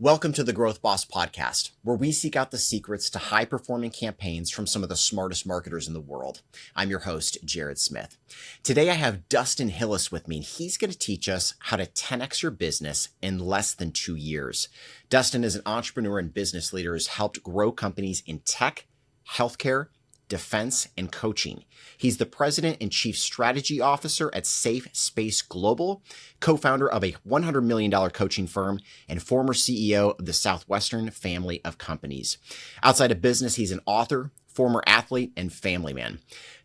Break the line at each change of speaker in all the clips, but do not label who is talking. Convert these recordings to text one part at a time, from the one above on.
Welcome to the Growth Boss Podcast, where we seek out the secrets to high-performing campaigns from some of the smartest marketers in the world. I'm your host, Jared Smith. Today I have Dustin Hillis with me, and he's going to teach us how to 10x your business in less than 2 years. Dustin is an entrepreneur and business leader who's helped grow companies in tech, healthcare, defense, and coaching. He's the president and chief strategy officer at Safe Space Global, co-founder of a $100 million coaching firm, and former CEO of the Southwestern family of companies. Outside of business, he's an author, former athlete, and family man.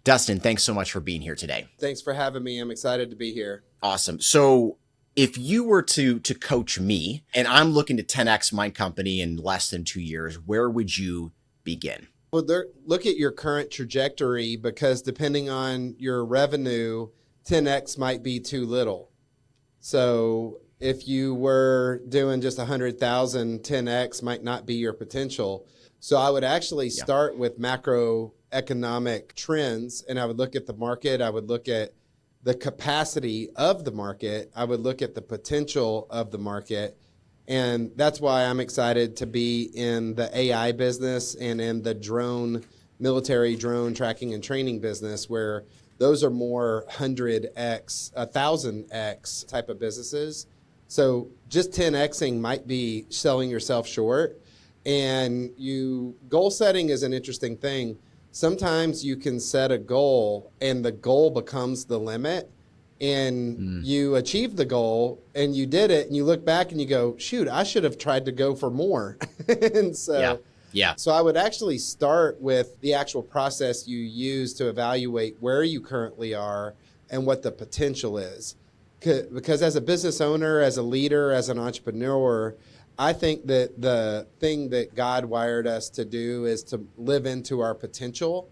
Dustin, thanks so much for being here today.
Thanks for having me. I'm excited to be here.
Awesome. So if you were to coach me, and I'm looking to 10x my company in less than 2 years, where would you begin?
Well, look at your current trajectory, because depending on your revenue, 10x might be too little. So if you were doing just 100,000, 10x might not be your potential. So I would actually start with macroeconomic trends, and I would look at the market. I would look at the capacity of the market. I would look at the potential of the market. And that's why I'm excited to be in the AI business and in the military drone tracking and training business, where those are more 100x, 1,000x type of businesses. So just 10xing might be selling yourself short. And goal setting is an interesting thing. Sometimes you can set a goal and the goal becomes the limit. And you achieve the goal and you did it, and you look back and you go, shoot, I should have tried to go for more. And so I would actually start with the actual process you use to evaluate where you currently are and what the potential is. Because as a business owner, as a leader, as an entrepreneur, I think that the thing that God wired us to do is to live into our potential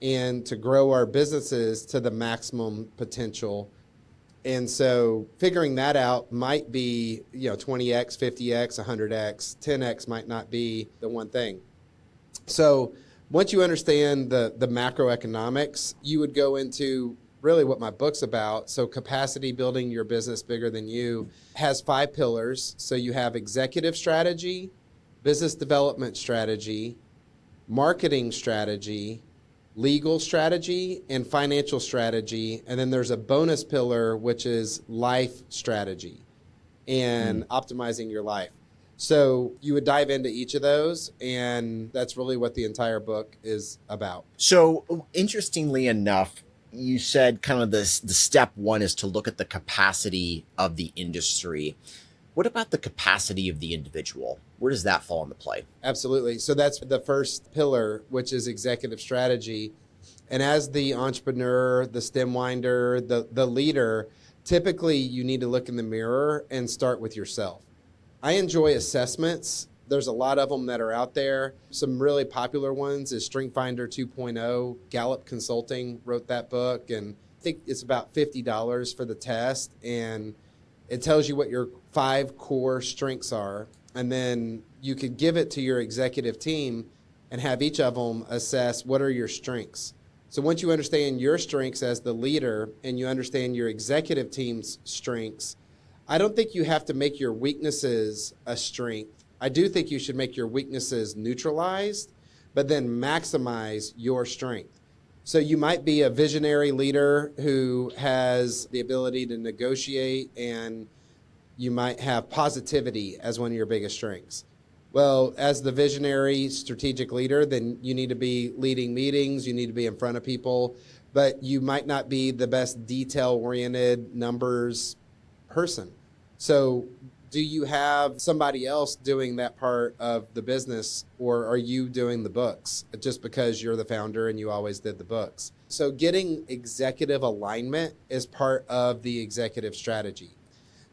and to grow our businesses to the maximum potential. And so figuring that out might be, 20x, 50x, 100x, 10x might not be the one thing. So once you understand the macroeconomics, you would go into really what my book's about. So capacity building your business bigger than you has 5 pillars. So you have executive strategy, business development strategy, marketing strategy, legal strategy, and financial strategy. And then there's a bonus pillar, which is life strategy and optimizing your life. So you would dive into each of those, and that's really what the entire book is about.
So interestingly enough, you said kind of the step one is to look at the capacity of the industry. What about the capacity of the individual? Where does that fall into play?
Absolutely. So that's the first pillar, which is executive strategy. And as the entrepreneur, the stem winder, the leader, typically you need to look in the mirror and start with yourself. I enjoy assessments. There's a lot of them that are out there. Some really popular ones is Strength Finder 2.0. Gallup Consulting wrote that book, and I think it's about $50 for the test. And it tells you what your 5 core strengths are, and then you could give it to your executive team and have each of them assess what are your strengths. So once you understand your strengths as the leader and you understand your executive team's strengths, I don't think you have to make your weaknesses a strength. I do think you should make your weaknesses neutralized, but then maximize your strength. So you might be a visionary leader who has the ability to negotiate, and you might have positivity as one of your biggest strengths. Well, as the visionary strategic leader, then you need to be leading meetings, you need to be in front of people, but you might not be the best detail-oriented numbers person. So do you have somebody else doing that part of the business, or are you doing the books just because you're the founder and you always did the books? So getting executive alignment is part of the executive strategy.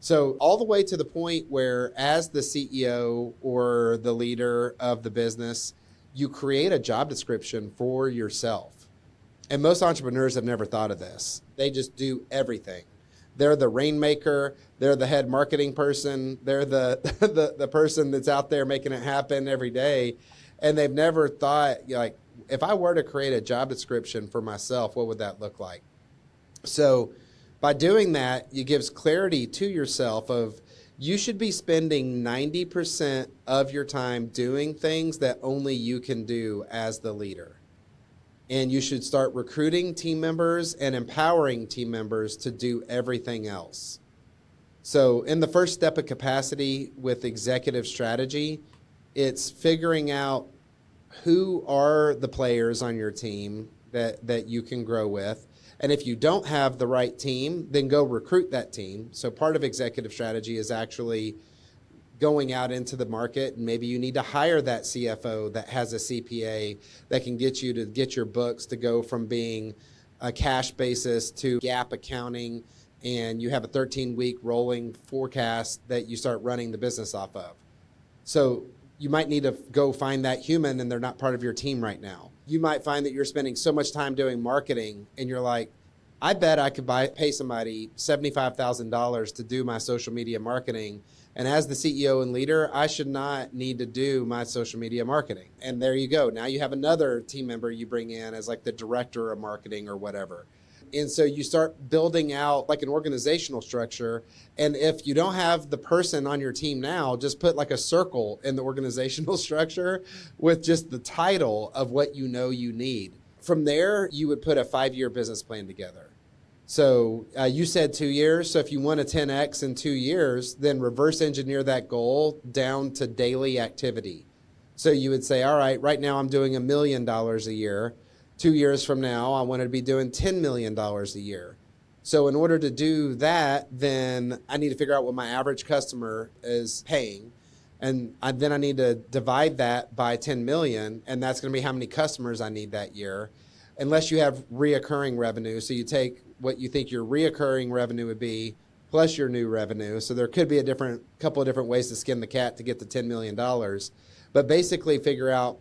So all the way to the point where as the CEO or the leader of the business, you create a job description for yourself. And most entrepreneurs have never thought of this. They just do everything. They're the rainmaker. They're the head marketing person. They're the person that's out there making it happen every day. And they've never thought, like, if I were to create a job description for myself, what would that look like? So by doing that, it gives clarity to yourself of You should be spending 90% of your time doing things that only you can do as the leader. And you should start recruiting team members and empowering team members to do everything else. So in the first step of capacity with executive strategy, it's figuring out who are the players on your team that you can grow with. And if you don't have the right team, then go recruit that team. So part of executive strategy is actually going out into the market, and maybe you need to hire that CFO that has a CPA that can get you to get your books to go from being a cash basis to GAAP accounting, and you have a 13-week rolling forecast that you start running the business off of. So you might need to go find that human, and they're not part of your team right now. You might find that you're spending so much time doing marketing, and you're like, I bet I could pay somebody $75,000 to do my social media marketing. And as the CEO and leader, I should not need to do my social media marketing. And there you go. Now you have another team member you bring in as like the director of marketing or whatever. And so you start building out like an organizational structure. And if you don't have the person on your team now, just put like a circle in the organizational structure with just the title of what you know you need. From there, you would put a 5-year business plan together. So you said 2 years. So if you want a 10X in 2 years, then reverse engineer that goal down to daily activity. So you would say, all right now I'm doing $1 million a year. 2 years from now, I want to be doing $10 million a year. So in order to do that, then I need to figure out what my average customer is paying. And then I need to divide that by 10 million, and that's going to be how many customers I need that year, unless you have reoccurring revenue. So you take what you think your reoccurring revenue would be plus your new revenue. So there could be couple of different ways to skin the cat to get to $10 million. But basically figure out,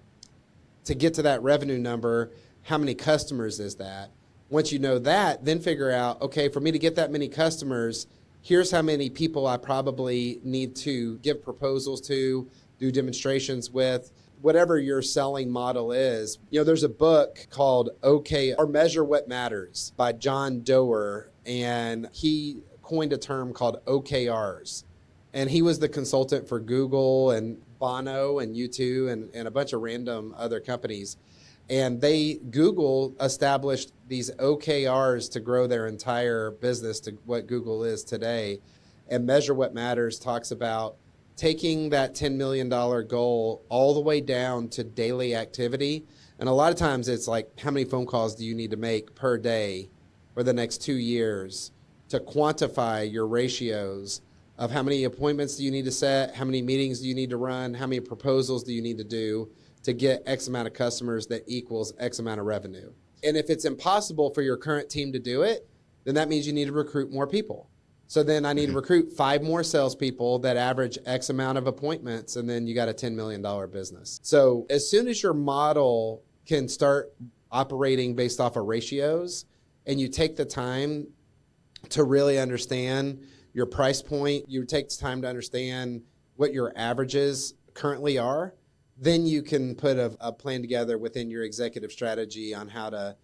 to get to that revenue number, how many customers is that? Once you know that, then figure out, okay, for me to get that many customers, here's how many people I probably need to give proposals to, do demonstrations with, whatever your selling model is. You know, there's a book called Measure What Matters by John Doerr, and he coined a term called OKRs. And he was the consultant for Google and Bono and U2 and a bunch of random other companies. And Google established these OKRs to grow their entire business to what Google is today. And Measure What Matters talks about taking that $10 million goal all the way down to daily activity. And a lot of times it's like, how many phone calls do you need to make per day for the next 2 years to quantify your ratios of how many appointments do you need to set, how many meetings do you need to run, how many proposals do you need to do to get X amount of customers that equals X amount of revenue. And if it's impossible for your current team to do it, then that means you need to recruit more people. So then I need to recruit 5 more salespeople that average X amount of appointments, and then you got a $10 million business. So as soon as your model can start operating based off of ratios, and you take the time to really understand your price point, you take the time to understand what your averages currently are, then you can put a plan together within your executive strategy on how to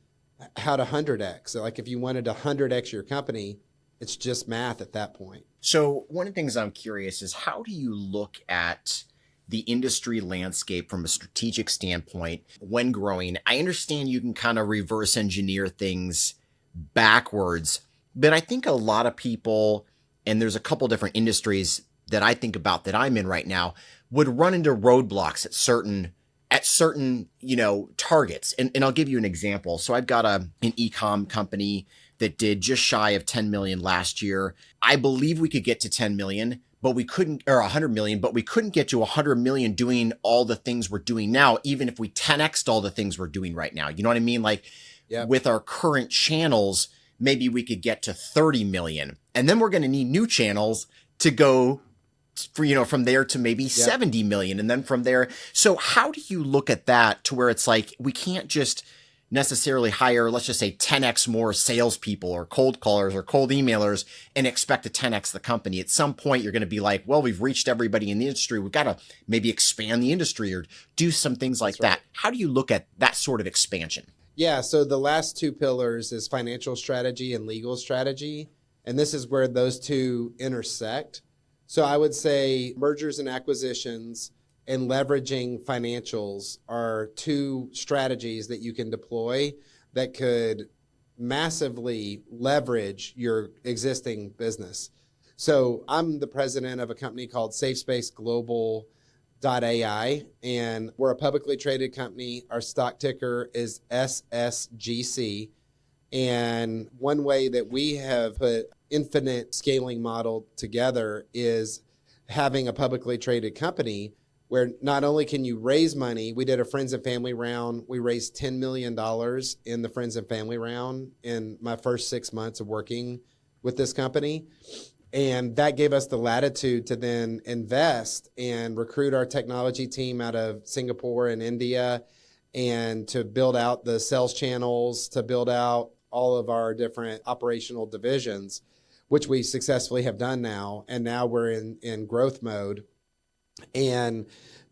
100X. So like if you wanted to 100X your company, it's just math at that point.
So one of the things I'm curious is, how do you look at the industry landscape from a strategic standpoint when growing? I understand you can kind of reverse engineer things backwards, but I think a lot of people, and there's a couple different industries that I think about that I'm in right now, would run into roadblocks at certain, targets. And I'll give you an example. So I've got an e-com company that did just shy of 10 million last year. I believe we could get to 10 million, but we couldn't, or 100 million, but we couldn't get to 100 million doing all the things we're doing now, even if we 10x'd all the things we're doing right now. You know what I mean? Like, yep. With our current channels, maybe we could get to 30 million. And then we're going to need new channels to go from there to maybe 70 million. And then from there. So how do you look at that to where it's like, we can't just necessarily hire, let's just say 10x more salespeople or cold callers or cold emailers and expect to 10x the company. At some point, you're going to be like, well, we've reached everybody in the industry. We've got to maybe expand the industry or do some things like that. How do you look at that sort of expansion?
Yeah. So the last 2 pillars is financial strategy and legal strategy. And this is where those two intersect. So I would say mergers and acquisitions and leveraging financials are two strategies that you can deploy that could massively leverage your existing business. So I'm the president of a company called SafeSpaceGlobal.ai, and we're a publicly traded company. Our stock ticker is SSGC. And one way that we have put infinite scaling model together is having a publicly traded company where not only can you raise money, we did a friends and family round. We raised $10 million in the friends and family round in my first 6 months of working with this company. And that gave us the latitude to then invest and recruit our technology team out of Singapore and India, and to build out the sales channels, to build out all of our different operational divisions, which we successfully have done now. And now we're in growth mode. And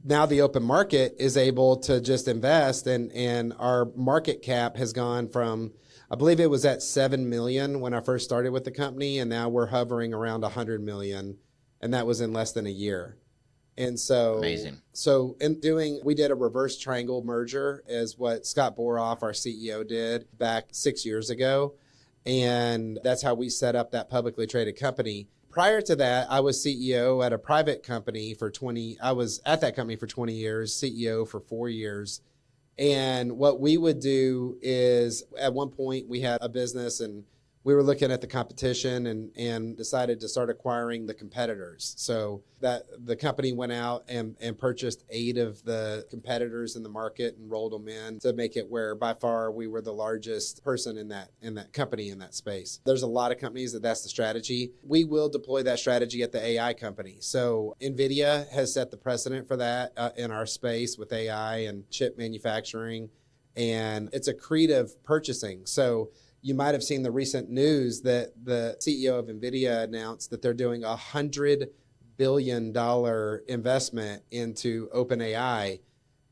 now the open market is able to just invest, and our market cap has gone from, I believe it was at 7 million when I first started with the company, and now we're hovering around 100 million, and that was in less than a year. And so,
Amazing.
So we did a reverse triangle merger, as what Scott Boroff, our CEO, did back 6 years ago. And that's how we set up that publicly traded company. Prior to that, I was CEO at a private company I was at that company for 20 years, CEO for 4 years. And what we would do is, at one point we had a business and we were looking at the competition and decided to start acquiring the competitors. So that the company went out and purchased 8 of the competitors in the market and rolled them in to make it where by far we were the largest person in that company in that space. There's a lot of companies that's the strategy. We will deploy that strategy at the AI company. So NVIDIA has set the precedent for that in our space with AI and chip manufacturing. And it's accretive purchasing. So you might have seen the recent news that the CEO of NVIDIA announced that they're doing $100 billion investment into OpenAI.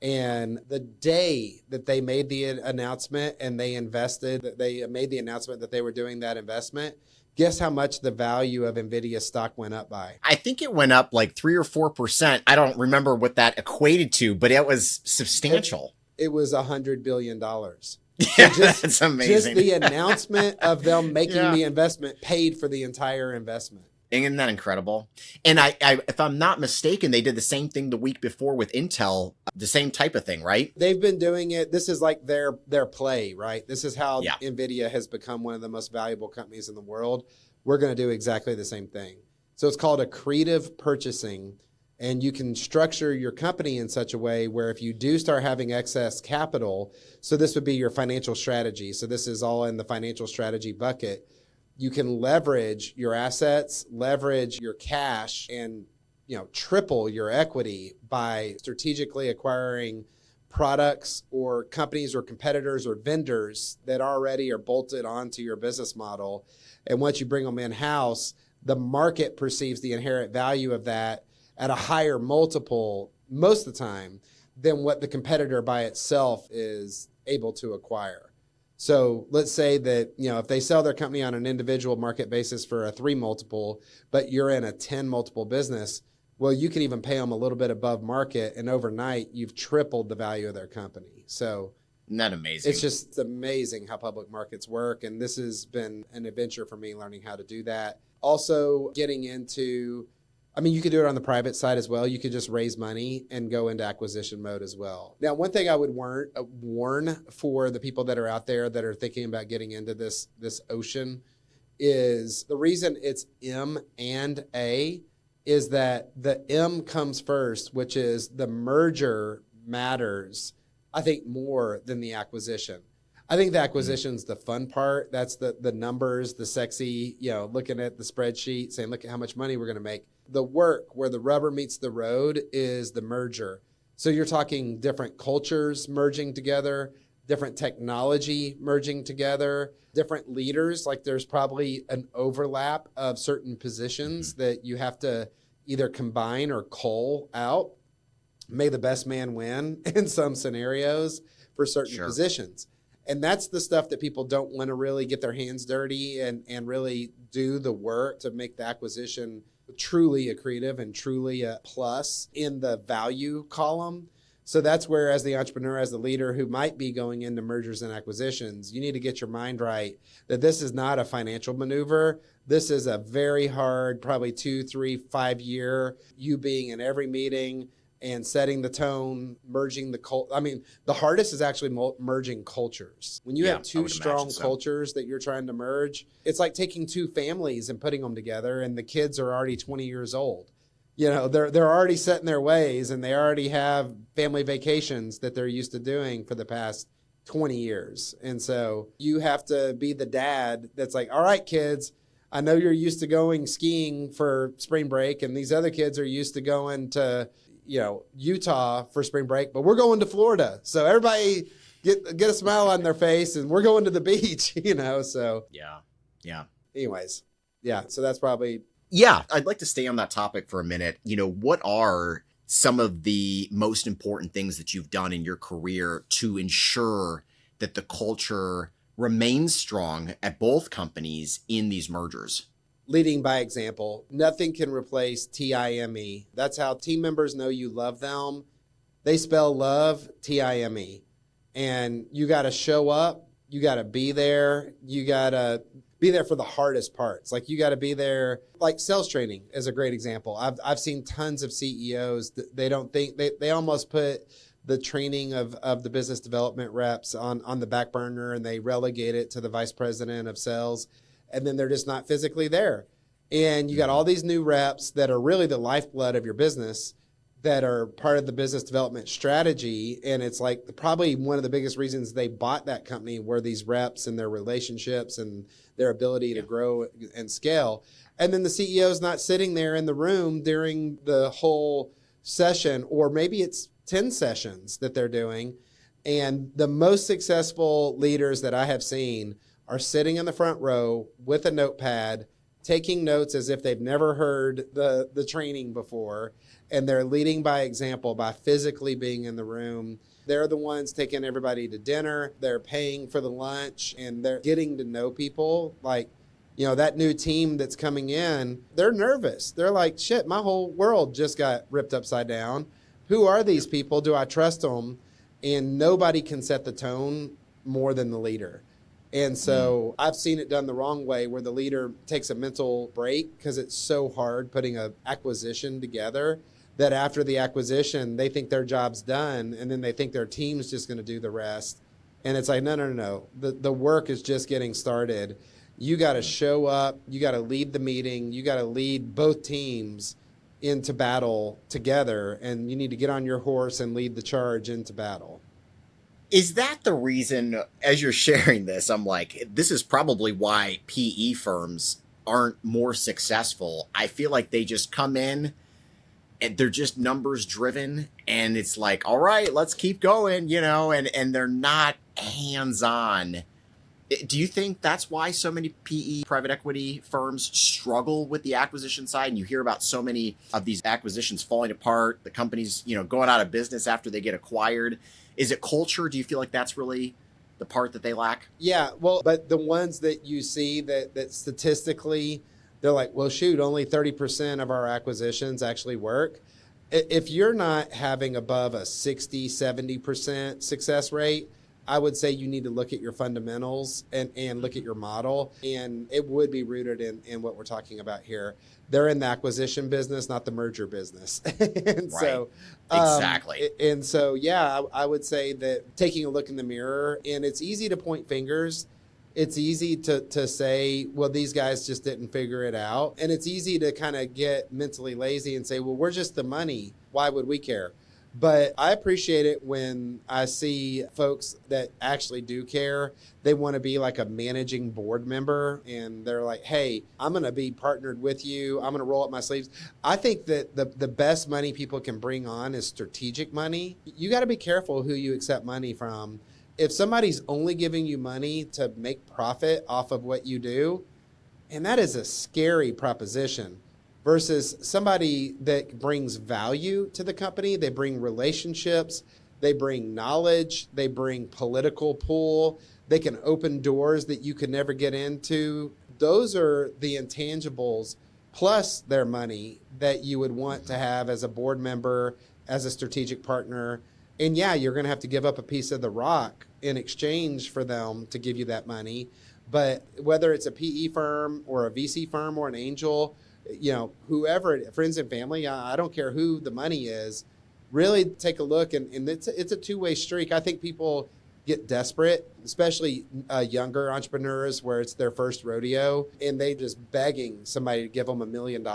And the day that they made the announcement and they made the announcement that they were doing that investment, guess how much the value of NVIDIA stock went up by?
I think it went up like 3 or 4%. I don't remember what that equated to, but it was substantial.
It was $100 billion.
Yeah, that's amazing.
Just the announcement of them making the investment paid for the entire investment.
Isn't that incredible? And I, if I'm not mistaken, they did the same thing the week before with Intel, the same type of thing, right?
They've been doing it. This is like their play, right? This is how NVIDIA has become one of the most valuable companies in the world. We're going to do exactly the same thing. So it's called accretive purchasing. And you can structure your company in such a way where if you do start having excess capital, so this would be your financial strategy. So this is all in the financial strategy bucket. You can leverage your assets, leverage your cash, and triple your equity by strategically acquiring products or companies or competitors or vendors that already are bolted onto your business model. And once you bring them in-house, the market perceives the inherent value of that at a higher multiple most of the time than what the competitor by itself is able to acquire. So let's say that, if they sell their company on an individual market basis for a 3 multiple, but you're in a 10 multiple business, well, you can even pay them a little bit above market, and overnight you've tripled the value of their company. So
isn't that amazing?
It's just amazing how public markets work. And this has been an adventure for me learning how to do that. Also getting into, you could do it on the private side as well. You could just raise money and go into acquisition mode as well. Now, one thing I would warn for the people that are out there that are thinking about getting into this ocean is the reason it's M and A is that the M comes first, which is the merger matters, I think, more than the acquisition. I think the acquisition's the fun part. That's the numbers, the sexy, looking at the spreadsheet, saying, look at how much money we're going to make. The work where the rubber meets the road is the merger. So you're talking different cultures merging together, different technology merging together, different leaders. Like there's probably an overlap of certain positions that you have to either combine or cull out. May the best man win in some scenarios for certain positions. And that's the stuff that people don't want to really get their hands dirty and really do the work to make the acquisition truly accretive and truly a plus in the value column. So that's where, as the entrepreneur, as the leader who might be going into mergers and acquisitions, you need to get your mind right that this is not a financial maneuver. This is a very hard, probably 2, 3, 5 year, you being in every meeting and setting the tone, merging the the hardest is actually merging cultures. When you have two strong cultures that you're trying to merge, it's like taking two families and putting them together, and the kids are already 20 years old. They're already set in their ways, and they already have family vacations that they're used to doing for the past 20 years. And so you have to be the dad that's like, all right, kids, I know you're used to going skiing for spring break, and these other kids are used to going to Utah for spring break, but we're going to Florida. So everybody get a smile on their face, and we're going to the beach, so.
Yeah.
Anyways. Yeah. So that's probably.
Yeah. I'd like to stay on that topic for a minute. What are some of the most important things that you've done in your career to ensure that the culture remains strong at both companies in these mergers?
Leading by example. Nothing can replace TIME. That's how team members know you love them. They spell love TIME. And you got to show up. You got to be there. You got to be there for the hardest parts. Like, you got to be there. Like, sales training is a great example. I've seen tons of CEOs that they don't think they almost put the training of the business development reps on the back burner, and they relegate it to the vice president of sales. And then they're just not physically there. And you got all these new reps that are really the lifeblood of your business that are part of the business development strategy. And it's like probably one of the biggest reasons they bought that company were these reps and their relationships and their ability to grow and scale. And then the CEO is not sitting there in the room during the whole session, or maybe it's 10 sessions that they're doing. And the most successful leaders that I have seen are sitting in the front row with a notepad, taking notes as if they've never heard the training before, and they're leading by example by physically being in the room. They're the ones taking everybody to dinner. They're paying for the lunch, and they're getting to know people. Like, that new team that's coming in, they're nervous. They're like, shit, my whole world just got ripped upside down. Who are these people? Do I trust them? And nobody can set the tone more than the leader. And so I've seen it done the wrong way, where the leader takes a mental break because it's so hard putting an acquisition together that after the acquisition, they think their job's done, and then they think their team's just going to do the rest. And it's like, no. The work is just getting started. You got to show up. You got to lead the meeting. You got to lead both teams into battle together, and you need to get on your horse and lead the charge into battle.
Is that the reason, as you're sharing this, I'm like, this is probably why PE firms aren't more successful. I feel like they just come in and they're just numbers driven, and it's like, all right, let's keep going, and they're not hands-on. Do you think that's why so many PE private equity firms struggle with the acquisition side? And you hear about so many of these acquisitions falling apart, the companies, going out of business after they get acquired. Is it culture? Do you feel like that's really the part that they lack?
Yeah, well, but the ones that you see that statistically, they're like, well, shoot, only 30% of our acquisitions actually work. If you're not having above a 60, 70% success rate, I would say you need to look at your fundamentals and look at your model. And it would be rooted in what we're talking about here. They're in the acquisition business, not the merger business. And
right.
So,
exactly.
And so, yeah, I would say that taking a look in the mirror, and it's easy to point fingers. It's easy to say, well, these guys just didn't figure it out. And it's easy to kind of get mentally lazy and say, well, we're just the money. Why would we care? But I appreciate it when I see folks that actually do care. They want to be like a managing board member, and they're like, hey, I'm going to be partnered with you. I'm going to roll up my sleeves. I think that the best money people can bring on is strategic money. You got to be careful who you accept money from. If somebody's only giving you money to make profit off of what you do, and that is a scary proposition. Versus somebody that brings value to the company. They bring relationships, they bring knowledge, they bring political pull, they can open doors that you could never get into. Those are the intangibles plus their money that you would want to have as a board member, as a strategic partner. And yeah, you're going to have to give up a piece of the rock in exchange for them to give you that money. But whether it's a PE firm or a VC firm or an angel, whoever, friends and family, I don't care who the money is, really take a look. And it's a two-way streak. I think people get desperate, especially younger entrepreneurs where it's their first rodeo and they just begging somebody to give them $1 million.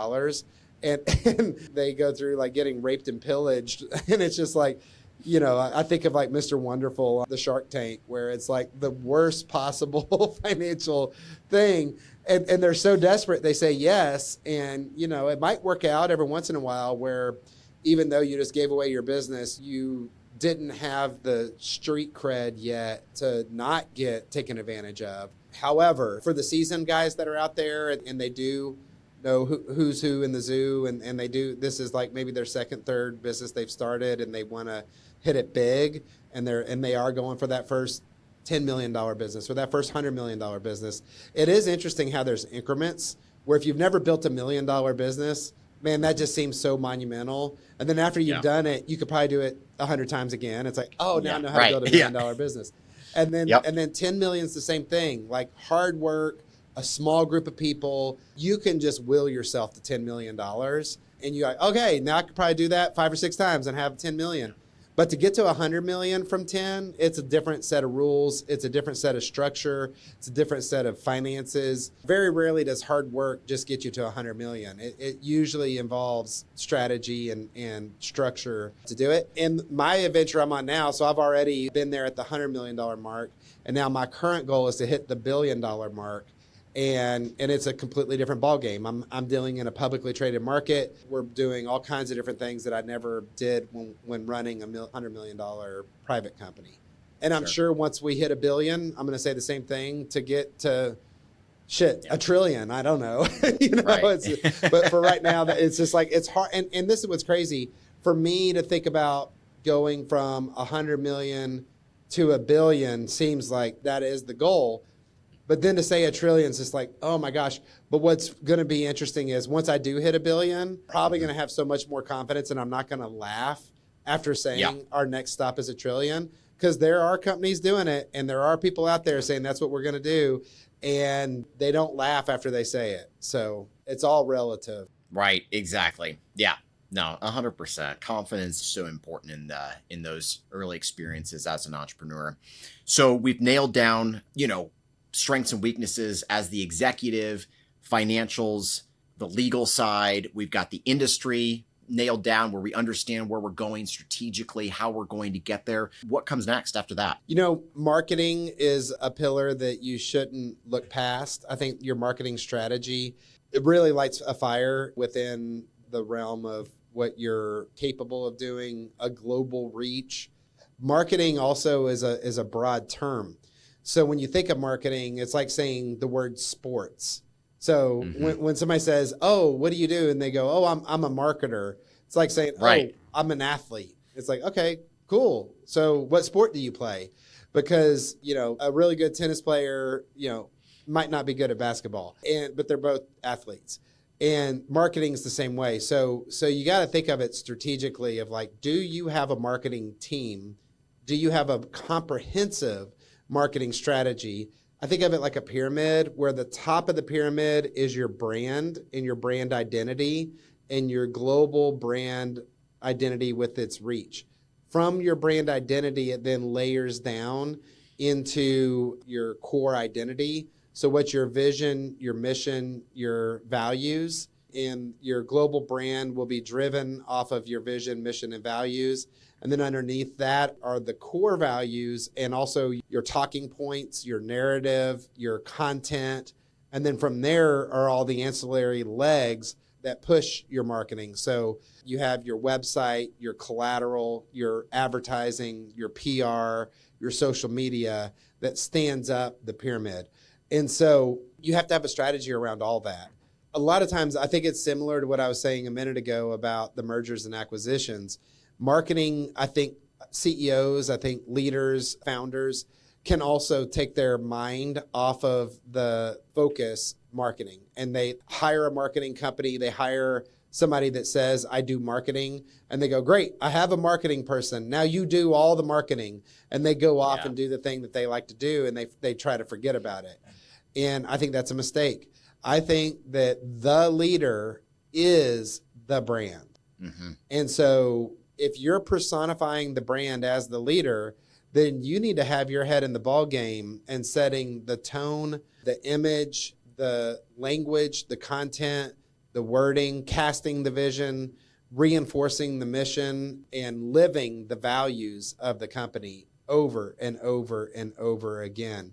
And they go through like getting raped and pillaged. And it's just like, I think of like Mr. Wonderful on the Shark Tank, where it's like the worst possible financial thing. And they're so desperate, they say yes. And, it might work out every once in a while where even though you just gave away your business, you didn't have the street cred yet to not get taken advantage of. However, for the seasoned guys that are out there and they do know who's who in the zoo and this is like maybe their second, third business they've started and they want to hit it big and they are going for that first $10 million business or that first $100 million business. It is interesting how there's increments where if you've never built $1 million business, man, that just seems so monumental. And then after you've done it, you could probably do it 100 times again. It's like, now I know how to build $1 million business. And then 10 million is the same thing, like hard work, a small group of people. You can just will yourself to $10 million. And you're like, okay, now I could probably do that 5 or 6 times and have 10 million. But to get to 100 million from 10, it's a different set of rules. It's a different set of structure. It's a different set of finances. Very rarely does hard work just get you to 100 million. It usually involves strategy and structure to do it. In my adventure I'm on now, so I've already been there at the $100 million mark. And now my current goal is to hit the $1 billion mark. And it's a completely different ballgame. I'm dealing in a publicly traded market. We're doing all kinds of different things that I never did when running a $100 million private company. And I'm sure once we hit $1 billion, I'm going to say the same thing to get to $1 trillion. I don't know. But for right now, it's just like it's hard. And this is what's crazy for me to think about going from 100 million to $1 billion seems like that is the goal. But then to say $1 trillion is just like, oh my gosh. But what's going to be interesting is once I do hit $1 billion, probably going to have so much more confidence and I'm not going to laugh after saying our next stop is $1 trillion, because there are companies doing it and there are people out there saying that's what we're going to do. And they don't laugh after they say it. So it's all relative.
Right. Exactly. Yeah. No, 100%. Confidence is so important in those early experiences as an entrepreneur. So we've nailed down, strengths and weaknesses as the executive, financials, the legal side. We've got the industry nailed down where we understand where we're going strategically, how we're going to get there. What comes next after that?
Marketing is a pillar that you shouldn't look past. I think your marketing strategy, it really lights a fire within the realm of what you're capable of doing, a global reach. Marketing also is a broad term. So when you think of marketing, it's like saying the word sports. So when somebody says, oh, what do you do? And they go, oh, I'm a marketer. It's like saying, oh, I'm an athlete. It's like, okay, cool. So what sport do you play? Because, a really good tennis player, might not be good at basketball, but they're both athletes. And marketing is the same way. So you got to think of it strategically of like, do you have a marketing team? Do you have a comprehensive marketing strategy? I think of it like a pyramid where the top of the pyramid is your brand and your brand identity and your global brand identity with its reach. From your brand identity, it then layers down into your core identity. So what's your vision, your mission, your values, and your global brand will be driven off of your vision, mission, and values. And then underneath that are the core values and also your talking points, your narrative, your content. And then from there are all the ancillary legs that push your marketing. So you have your website, your collateral, your advertising, your PR, your social media that stands up the pyramid. And so you have to have a strategy around all that. A lot of times, I think it's similar to what I was saying a minute ago about the mergers and acquisitions. Marketing, I think CEOs, I think leaders, founders can also take their mind off of the focus marketing, and they hire a marketing company. They hire somebody that says, I do marketing, and they go, great, I have a marketing person. Now you do all the marketing. And they go off and do the thing that they like to do, and they try to forget about it. And I think that's a mistake. I think that the leader is the brand. Mm-hmm. And so if you're personifying the brand as the leader, then you need to have your head in the ball game and setting the tone, the image, the language, the content, the wording, casting the vision, reinforcing the mission, and living the values of the company over and over and over again.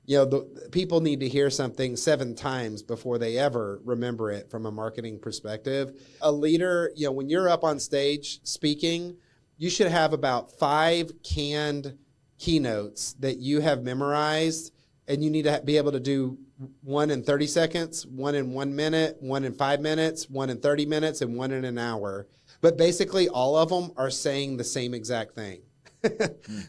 You know, the people need to hear something 7 times before they ever remember it from a marketing perspective. A leader, you know, when you're up on stage speaking, you should have about 5 canned keynotes that you have memorized, and you need to be able to do one in 30 seconds, one in 1 minute, one in 5 minutes, one in 30 minutes, and one in an hour. But basically all of them are saying the same exact thing.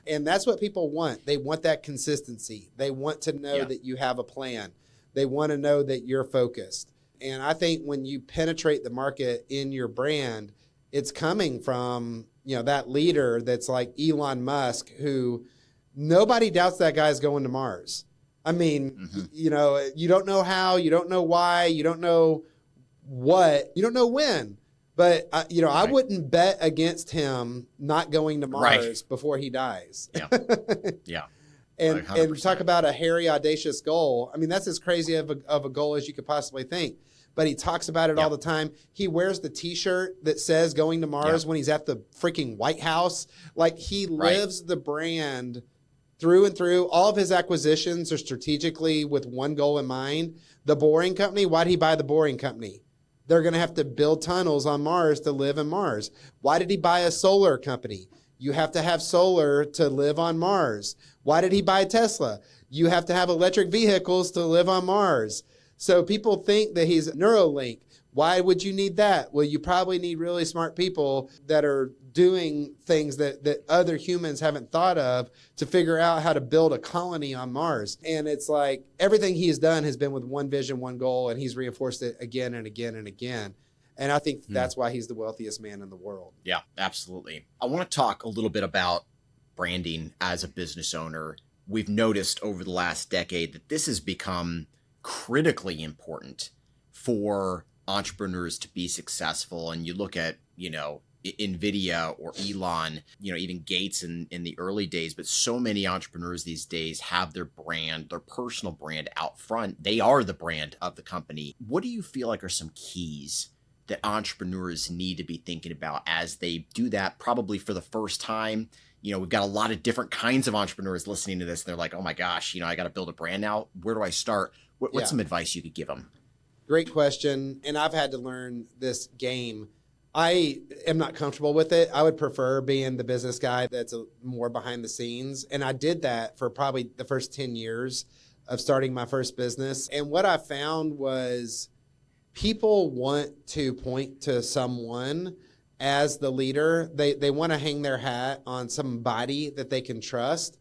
And that's what people want. They want that consistency. They want to know that you have a plan. They want to know that you're focused. And I think when you penetrate the market in your brand, it's coming from, you know, that leader that's like Elon Musk, who nobody doubts that guy's going to Mars. I mean, you know, you don't know how, you don't know why, you don't know what, you don't know when. But, you know, I wouldn't bet against him not going to Mars before he dies.
Yeah.
And talk about a hairy, audacious goal. I mean, that's as crazy of a goal as you could possibly think. But he talks about it all the time. He wears the T-shirt that says going to Mars when he's at the freaking White House. Like, he lives the brand through and through. All of his acquisitions are strategically with one goal in mind. The Boring Company, why did he buy the Boring Company? They're going to have to build tunnels on Mars to live in Mars. Why did he buy a solar company? You have to have solar to live on Mars. Why did he buy Tesla? You have to have electric vehicles to live on Mars. So people think that he's Neuralink. Why would you need that? Well, you probably need really smart people that are doing things that other humans haven't thought of to figure out how to build a colony on Mars. And it's like everything he's done has been with one vision, one goal, and he's reinforced it again and again and again. And I think that's why he's the wealthiest man in the world.
Yeah, absolutely. I want to talk a little bit about branding as a business owner. We've noticed over the last decade that this has become critically important for entrepreneurs to be successful. And you look at, you know, NVIDIA or Elon, you know, even Gates in the early days, but so many entrepreneurs these days have their brand, their personal brand out front. They are the brand of the company. What do you feel like are some keys that entrepreneurs need to be thinking about as they do that probably for the first time? You know, we've got a lot of different kinds of entrepreneurs listening to this. And they're like, oh my gosh, you know, I got to build a brand now. Where do I start? What's some advice you could give them?
Great question. And I've had to learn this game. I am not comfortable with it. I would prefer being the business guy that's more behind the scenes. And I did that for probably the first 10 years of starting my first business. And what I found was people want to point to someone as the leader. They want to hang their hat on somebody that they can trust.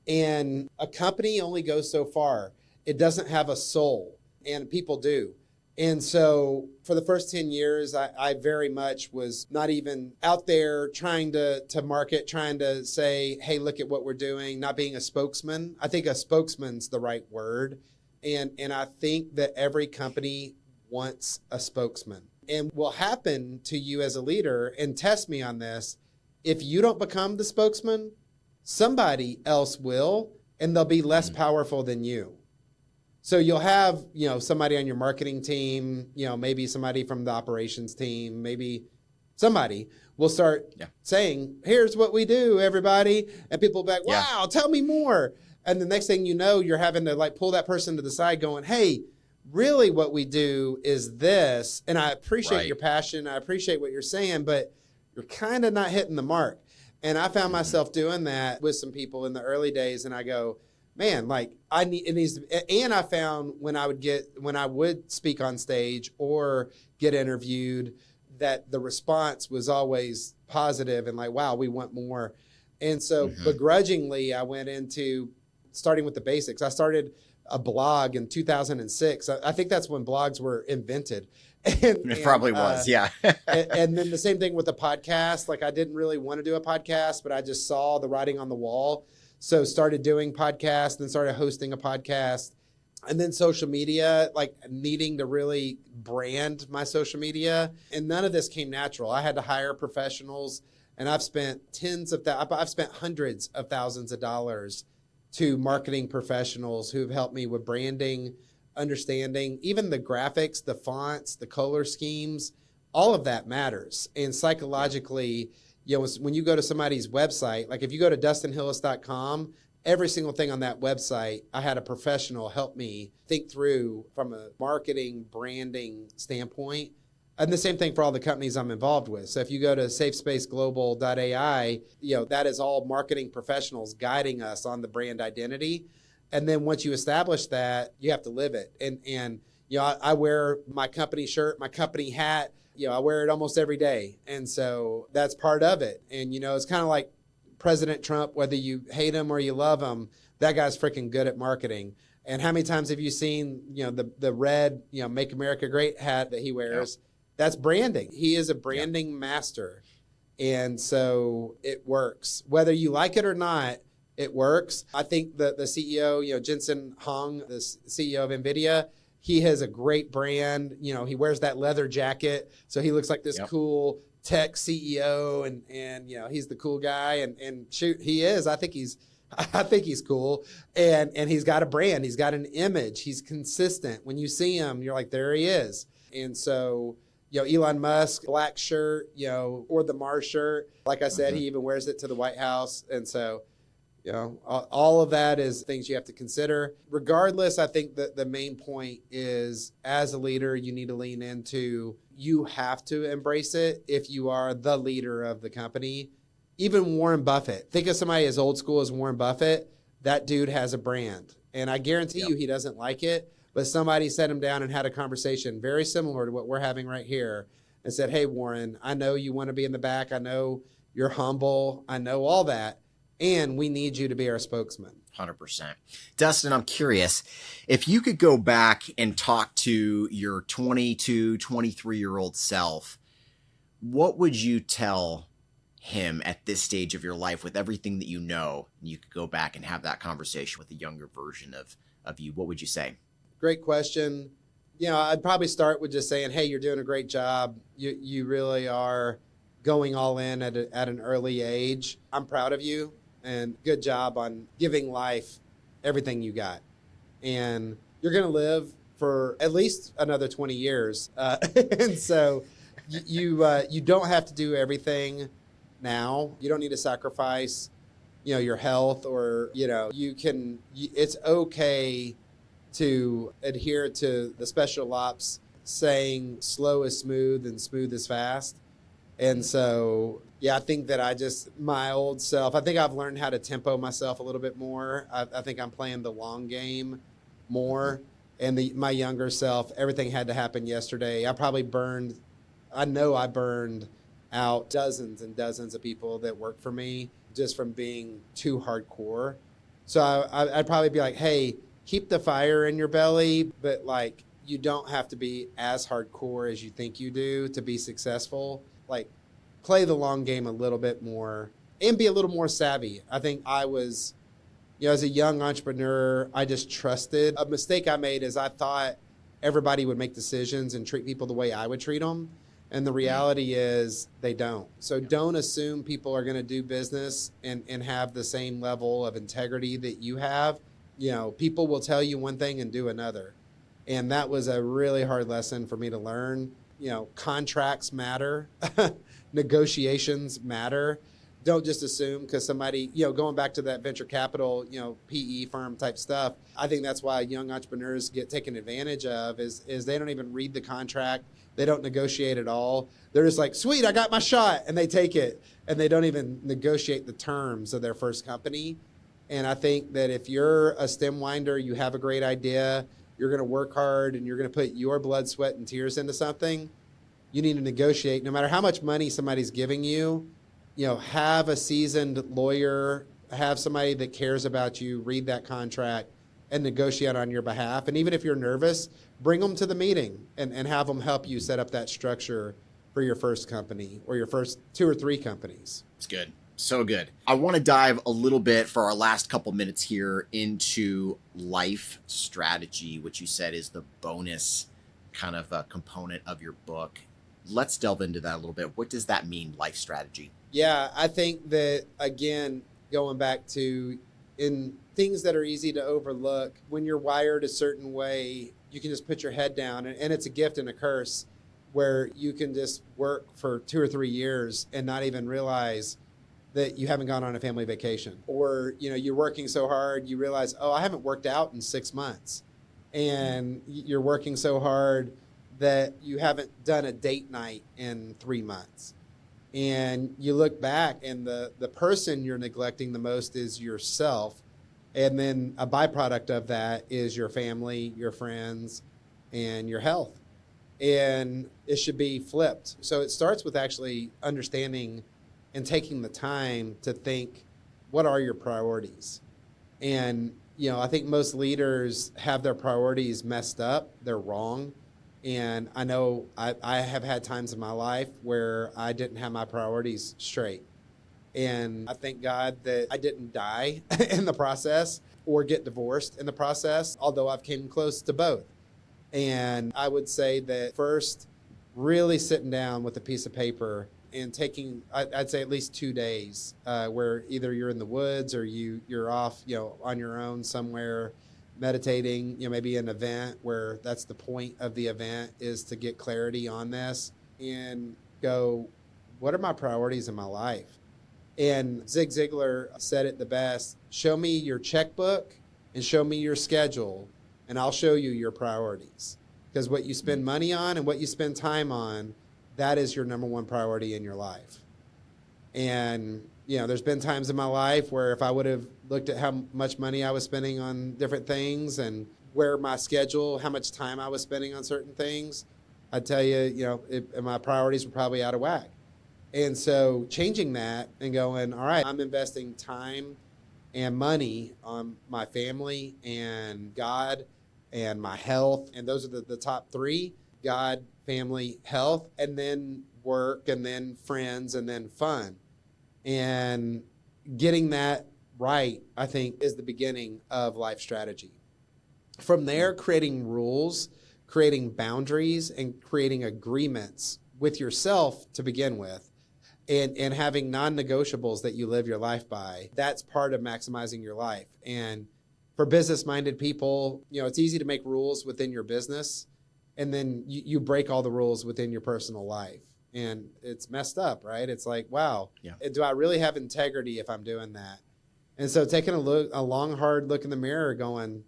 And a company only goes so far. It doesn't have a soul, and people do. And so for the first 10 years, I very much was not even out there trying to market, trying to say, hey, look at what we're doing, not being a spokesman. I think a spokesman's the right word. And I think that every company wants a spokesman. And will happen to you as a leader, and test me on this, if you don't become the spokesman, somebody else will, and they'll be less powerful than you. So you'll have, you know, somebody on your marketing team, you know, maybe somebody from the operations team, maybe somebody will start saying, here's what we do, everybody. And people will be like, wow, tell me more. And the next thing you know, you're having to like pull that person to the side going, hey, really what we do is this. And I appreciate your passion. I appreciate what you're saying, but you're kind of not hitting the mark. And I found myself doing that with some people in the early days. And I go, man, like I need, it needs to, and I found when I would speak on stage or get interviewed, that the response was always positive and like, wow, we want more. And so begrudgingly, I went into starting with the basics. I started a blog in 2006. I think that's when blogs were invented.
It probably was, yeah.
and then the same thing with the podcast. Like, I didn't really want to do a podcast, but I just saw the writing on the wall. So started doing podcasts, then started hosting a podcast. And then social media, like needing to really brand my social media. And none of this came natural. I had to hire professionals, and I've spent I've spent hundreds of thousands of dollars to marketing professionals who've helped me with branding, understanding, even the graphics, the fonts, the color schemes, all of that matters. And psychologically, you know, when you go to somebody's website, like if you go to dustinhillis.com, every single thing on that website, I had a professional help me think through from a marketing, branding standpoint. And the same thing for all the companies I'm involved with. So if you go to safespaceglobal.ai, you know, that is all marketing professionals guiding us on the brand identity. And then once you establish that, you have to live it. And you know, I wear my company shirt, my company hat, you know, I wear it almost every day. And so that's part of it. And, you know, it's kind of like President Trump, whether you hate him or you love him, that guy's freaking good at marketing. And how many times have you seen, you know, the red, you know, Make America Great hat that he wears? Yep. That's branding. He is a branding master. And so it works. Whether you like it or not, it works. I think the CEO, you know, Jensen Huang, the CEO of NVIDIA, he has a great brand. You know, he wears that leather jacket, so he looks like this cool tech CEO, and you know, he's the cool guy, and shoot, he is. I think he's cool, and he's got a brand, he's got an image, he's consistent. When you see him, you're like, there he is. And so, you know, Elon Musk, black shirt, you know, or the Mars shirt, like I said, he even wears it to the White House. And so, you know, all of that is things you have to consider. Regardless, I think that the main point is, as a leader, you need to lean into, you have to embrace it if you are the leader of the company. Even Warren Buffett. Think of somebody as old school as Warren Buffett. That dude has a brand. And I guarantee you he doesn't like it, but somebody sat him down and had a conversation very similar to what we're having right here and said, hey, Warren, I know you want to be in the back. I know you're humble. I know all that. And we need you to be our spokesman.
100%. Dustin, I'm curious, if you could go back and talk to your 22, 23-year-old self, what would you tell him at this stage of your life with everything that you know? And you could go back and have that conversation with a younger version of you. What would you say?
Great question. You know, I'd probably start with just saying, hey, you're doing a great job. You really are going all in at an early age. I'm proud of you. And good job on giving life everything you got. And you're going to live for at least another 20 years. And so you don't have to do everything now. You don't need to sacrifice, you know, your health, or, you know, it's okay to adhere to the special ops saying slow is smooth and smooth is fast. And so, yeah, I think that my old self, I think I've learned how to tempo myself a little bit more. I think I'm playing the long game more. And my younger self, everything had to happen yesterday. I know I burned out dozens and dozens of people that work for me just from being too hardcore. So I'd probably be like, hey, keep the fire in your belly, but like, you don't have to be as hardcore as you think you do to be successful. Like, play the long game a little bit more and be a little more savvy. I think I was, you know, as a young entrepreneur, I just trusted. A mistake I made is I thought everybody would make decisions and treat people the way I would treat them. And the reality is they don't. So don't assume people are going to do business and have the same level of integrity that you have. You know, people will tell you one thing and do another. And that was a really hard lesson for me to learn. You know, contracts matter. Negotiations matter. Don't just assume because somebody, you know, going back to that venture capital, you know, PE firm type stuff. I think that's why young entrepreneurs get taken advantage of is they don't even read the contract. They don't negotiate at all. They're just like, sweet, I got my shot. And they take it. And they don't even negotiate the terms of their first company. And I think that if you're a stem winder, you have a great idea, you're going to work hard and you're going to put your blood, sweat, and tears into something, you need to negotiate. No matter how much money somebody's giving you, you know, have a seasoned lawyer, have somebody that cares about you, read that contract and negotiate on your behalf. And even if you're nervous, bring them to the meeting and have them help you set up that structure for your first company or your first 2 or 3 companies.
It's good. So good. I want to dive a little bit for our last couple minutes here into life strategy, which you said is the bonus kind of a component of your book. Let's delve into that a little bit. What does that mean, life strategy?
Yeah, I think that, again, going back to in things that are easy to overlook, when you're wired a certain way, you can just put your head down, and it's a gift and a curse where you can just work for 2 or 3 years and not even realize that you haven't gone on a family vacation. Or, you're working so hard, you realize, oh, I haven't worked out in 6 months. And you're working so hard that you haven't done a date night in 3 months. And you look back and the person you're neglecting the most is yourself. And then a byproduct of that is your family, your friends, and your health. And it should be flipped. So it starts with actually understanding and taking the time to think, what are your priorities? And, I think most leaders have their priorities messed up. They're wrong. And I know I have had times in my life where I didn't have my priorities straight. And I thank God that I didn't die in the process or get divorced in the process, although I've came close to both. And I would say that first, really sitting down with a piece of paper and taking, I'd say at least 2 days, where either you're in the woods or you're off, on your own somewhere, meditating, maybe an event where that's the point of the event is to get clarity on this and go, what are my priorities in my life? And Zig Ziglar said it the best, show me your checkbook and show me your schedule, and I'll show you your priorities. Because what you spend money on and what you spend time on, that is your number one priority in your life. And, there's been times in my life where if I would have looked at how much money I was spending on different things and where my schedule, how much time I was spending on certain things, I'd tell you, my priorities were probably out of whack. And so changing that and going, all right, I'm investing time and money on my family and God and my health. And those are the top 3, God, family, health, and then work, and then friends, and then fun. And getting that right, I think, is the beginning of life strategy. From there, creating rules, creating boundaries, and creating agreements with yourself to begin with, and having non-negotiables that you live your life by. That's part of maximizing your life. And for business-minded people, it's easy to make rules within your business, and then you break all the rules within your personal life. And it's messed up, right? It's like, wow, do I really have integrity if I'm doing that? And so taking a long, hard look in the mirror going,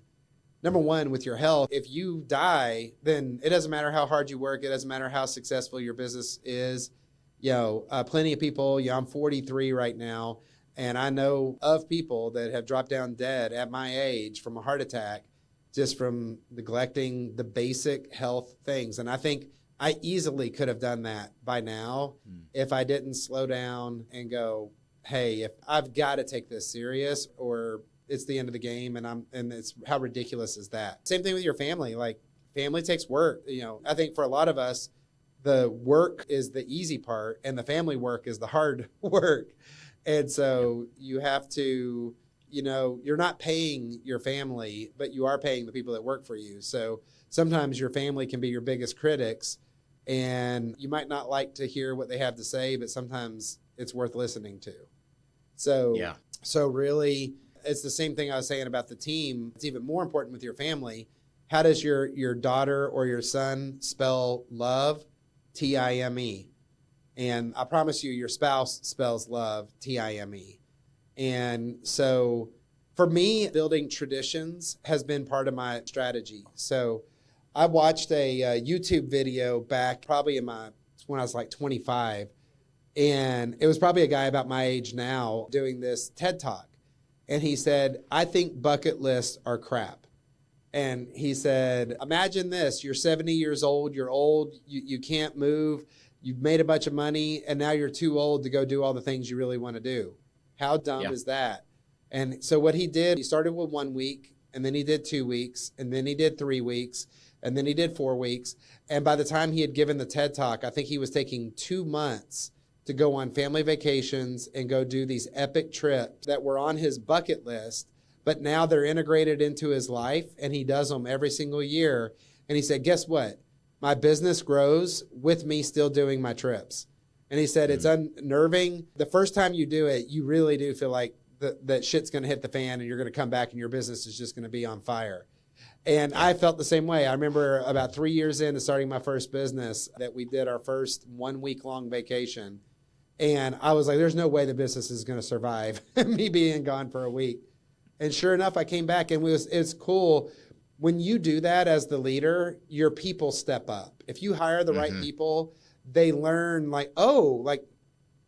number one, with your health, if you die, then it doesn't matter how hard you work. It doesn't matter how successful your business is. Plenty of people, I'm 43 right now, and I know of people that have dropped down dead at my age from a heart attack just from neglecting the basic health things. And I think I easily could have done that by now if I didn't slow down and go, hey, if I've got to take this serious or it's the end of the game, and it's how ridiculous is that? Same thing with your family. Like, family takes work. I think for a lot of us, the work is the easy part and the family work is the hard work. And so you have to, you're not paying your family, but you are paying the people that work for you. So sometimes your family can be your biggest critics, and you might not like to hear what they have to say, but sometimes it's worth listening to. So really, it's the same thing I was saying about the team. It's even more important with your family. How does your daughter or your son spell love? T-I-M-E. And I promise you, your spouse spells love, T-I-M-E. And so for me, building traditions has been part of my strategy. So I watched a YouTube video back probably when I was like 25. And it was probably a guy about my age now doing this TED Talk. And he said, I think bucket lists are crap. And he said, imagine this, you're 70 years old, you're old, you can't move, you've made a bunch of money, and now you're too old to go do all the things you really want to do. How dumb is that? And so what he did, he started with 1 week, and then he did 2 weeks, and then he did 3 weeks, and then he did 4 weeks. And by the time he had given the TED Talk, I think he was taking 2 months to go on family vacations and go do these epic trips that were on his bucket list, but now they're integrated into his life, and he does them every single year. And he said, guess what? My business grows with me still doing my trips. And he said, it's unnerving. The first time you do it, you really do feel like that shit's going to hit the fan, and you're going to come back and your business is just going to be on fire. And I felt the same way. I remember about 3 years into starting my first business that we did our first 1 week long vacation. And I was like, there's no way the business is going to survive me being gone for a week. And sure enough, I came back, and it's cool. When you do that as the leader, your people step up. If you hire the right people, they learn like, oh, like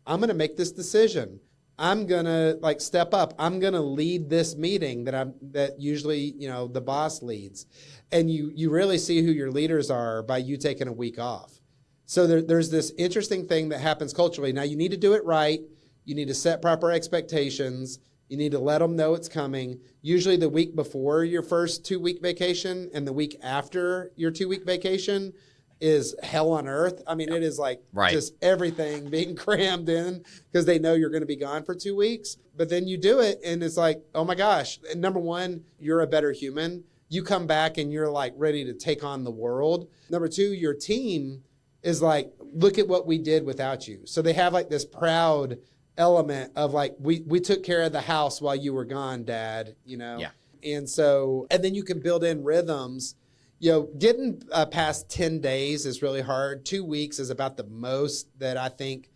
I'm going to make this decision. I'm going to like step up. I'm going to lead this meeting that usually, the boss leads. And you really see who your leaders are by you taking a week off. So there's this interesting thing that happens culturally. Now you need to do it right. You need to set proper expectations. You need to let them know it's coming. Usually the week before your first 2 week vacation and the week after your 2 week vacation is hell on earth. I mean, it is like just everything being crammed in because they know you're going to be gone for 2 weeks. But then you do it and it's like, oh my gosh. And number one, you're a better human. You come back and you're like ready to take on the world. Number two, your team is like, look at what we did without you. So they have like this proud element of like, we took care of the house while you were gone, Dad, Yeah. And so, and then you can build in rhythms. Getting past 10 days is really hard. 2 weeks is about the most that I think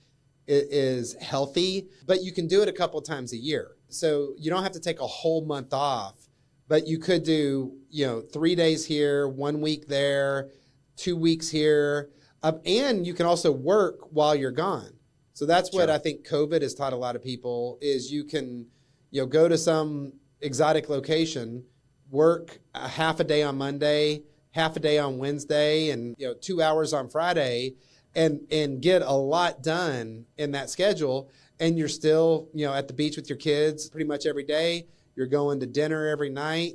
is healthy, but you can do it a couple times a year. So you don't have to take a whole month off, but you could do, 3 days here, 1 week there, 2 weeks here. And you can also work while you're gone. So that's what I think COVID has taught a lot of people is you can, go to some exotic location, work a half a day on Monday, half a day on Wednesday, and 2 hours on Friday, and get a lot done in that schedule. And you're still, at the beach with your kids pretty much every day. You're going to dinner every night.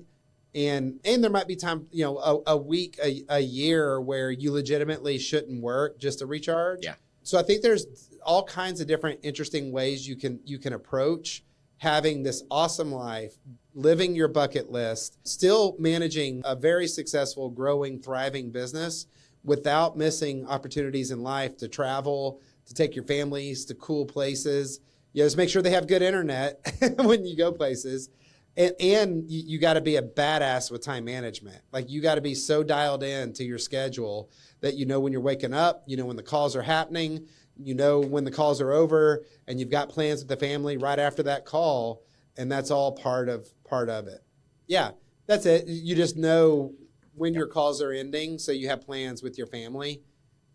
And there might be time, a week, a year where you legitimately shouldn't work just to recharge. Yeah. So I think there's all kinds of different interesting ways you can approach having this awesome life, living your bucket list, still managing a very successful, growing, thriving business without missing opportunities in life to travel, to take your families to cool places. Just make sure they have good internet when you go places. And you got to be a badass with time management. Like you got to be so dialed in to your schedule that when you're waking up, when the calls are happening, when the calls are over, and you've got plans with the family right after that call, and that's all part of it. Yeah, that's it. You just know when your calls are ending, so you have plans with your family.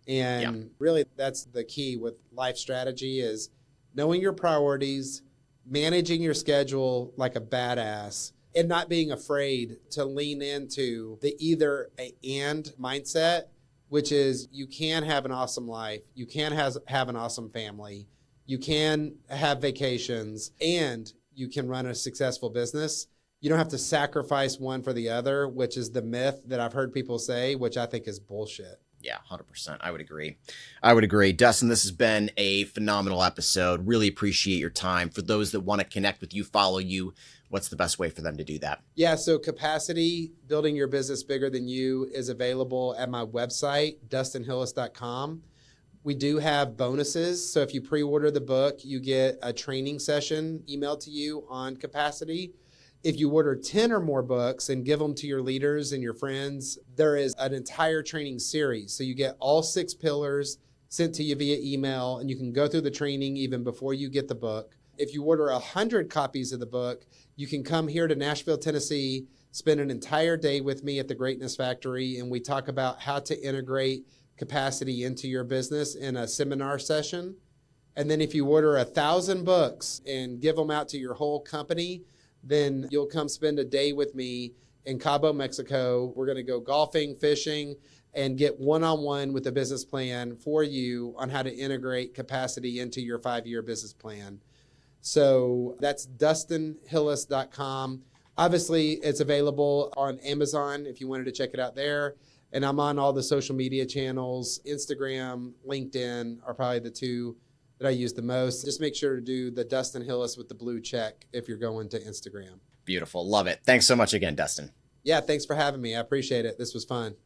And really that's the key with life strategy is knowing your priorities, managing your schedule like a badass, and not being afraid to lean into the either and mindset, which is you can have an awesome life, you can have an awesome family, you can have vacations, and you can run a successful business. You don't have to sacrifice one for the other, which is the myth that I've heard people say, which I think is bullshit.
Yeah, 100%. I would agree. Dustin, this has been a phenomenal episode. Really appreciate your time. For those that want to connect with you, follow you, what's the best way for them to do that?
Yeah, so Capacity, Building Your Business Bigger Than You is available at my website, dustinhillis.com. We do have bonuses. So if you pre-order the book, you get a training session emailed to you on capacity. If you order 10 or more books and give them to your leaders and your friends, there is an entire training series. So you get all 6 pillars sent to you via email, and you can go through the training even before you get the book. If you order 100 copies of the book, you can come here to Nashville, Tennessee, spend an entire day with me at the Greatness Factory, and we talk about how to integrate capacity into your business in a seminar session. And then if you order 1,000 books and give them out to your whole company, then you'll come spend a day with me in Cabo, Mexico. We're going to go golfing, fishing, and get one-on-one with a business plan for you on how to integrate capacity into your 5-year business plan. So that's DustinHillis.com. Obviously, it's available on Amazon if you wanted to check it out there. And I'm on all the social media channels. Instagram, LinkedIn are probably the two that I use the most. Just make sure to do the Dustin Hillis with the blue check if you're going to Instagram.
Beautiful. Love it. Thanks so much again, Dustin.
Yeah, thanks for having me. I appreciate it. This was fun.